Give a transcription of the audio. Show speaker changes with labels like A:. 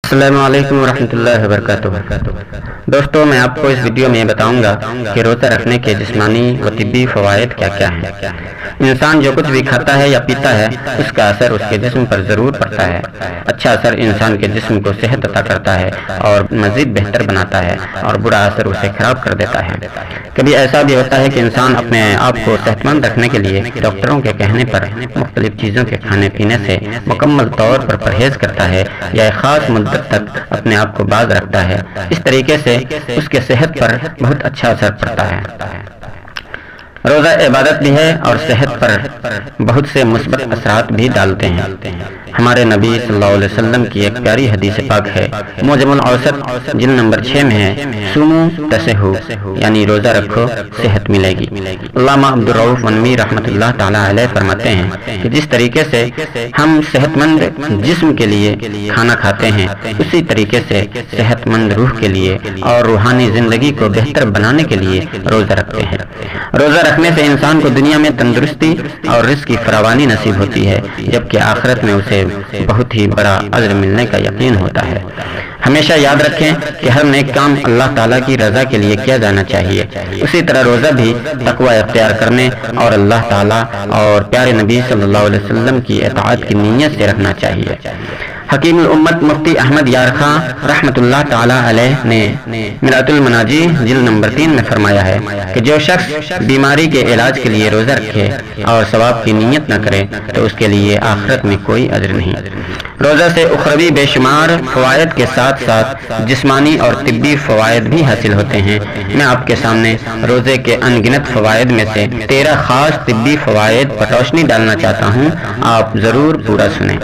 A: السلام علیکم ورحمۃ اللہ وبرکاتہ۔ دوستو، میں آپ کو اس ویڈیو میں بتاؤں گا کہ روزہ رکھنے کے جسمانی و طبی فوائد کیا کیا ہیں۔ انسان جو کچھ بھی کھاتا ہے یا پیتا ہے، اس کا اثر اس کے جسم پر ضرور پڑتا ہے۔ اچھا اثر انسان کے جسم کو صحت عطا کرتا ہے اور مزید بہتر بناتا ہے، اور برا اثر اسے خراب کر دیتا ہے۔ کبھی ایسا بھی ہوتا ہے کہ انسان اپنے آپ کو صحت مند رکھنے کے لیے ڈاکٹروں کے کہنے پر مختلف چیزوں کے کھانے پینے سے مکمل طور پر پرہیز کرتا ہے یا ایک خاص مدت تک اپنے آپ کو باز رکھتا ہے۔ اس طریقے سے اس کے صحت پر بہت اچھا اثر پڑتا ہے۔ روزہ عبادت بھی ہے اور صحت پر بہت سے مثبت اثرات بھی ڈالتے ہیں۔ ہمارے نبی صلی اللہ علیہ وسلم کی ایک پیاری حدیث پاک ہے، معجم الاوسط جلد نمبر 6 میں ہے، سومو تسہو، یعنی روزہ رکھو صحت ملے گی۔ علامہ عبدالرؤف منوی رحمۃ اللہ تعالی علیہ فرماتے ہیں کہ جس طریقے سے ہم صحت مند جسم کے لیے کھانا کھاتے ہیں، اسی طریقے سے صحت مند روح کے لیے اور روحانی زندگی کو بہتر بنانے کے لیے روزہ رکھتے ہیں۔ روزہ رکھنے سے انسان کو دنیا میں تندرستی اور رزق کی فراوانی نصیب ہوتی ہے، جبکہ آخرت میں اسے بہت ہی بڑا اجر ملنے کا یقین ہوتا ہے۔ ہمیشہ یاد رکھیں کہ ہر نیک کام اللہ تعالیٰ کی رضا کے لیے کیا جانا چاہیے، اسی طرح روزہ بھی تقوی اختیار کرنے اور اللہ تعالیٰ اور پیارے نبی صلی اللہ علیہ وسلم کی اطاعت کی نیت سے رکھنا چاہیے۔ حکیم الامت مفتی احمد یار خان رحمۃ اللہ تعالی علیہ نے مرآت المناجی جلد نمبر 3 میں فرمایا ہے کہ جو شخص بیماری کے علاج کے لیے روزہ رکھے اور ثواب کی نیت نہ کرے تو اس کے لیے آخرت میں کوئی اجر نہیں۔ روزہ سے اخروی بے شمار فوائد کے ساتھ ساتھ جسمانی اور طبی فوائد بھی حاصل ہوتے ہیں۔ میں آپ کے سامنے روزے کے ان گنت فوائد میں سے 13 خاص طبی فوائد پر روشنی ڈالنا چاہتا ہوں، آپ ضرور پورا سنیں۔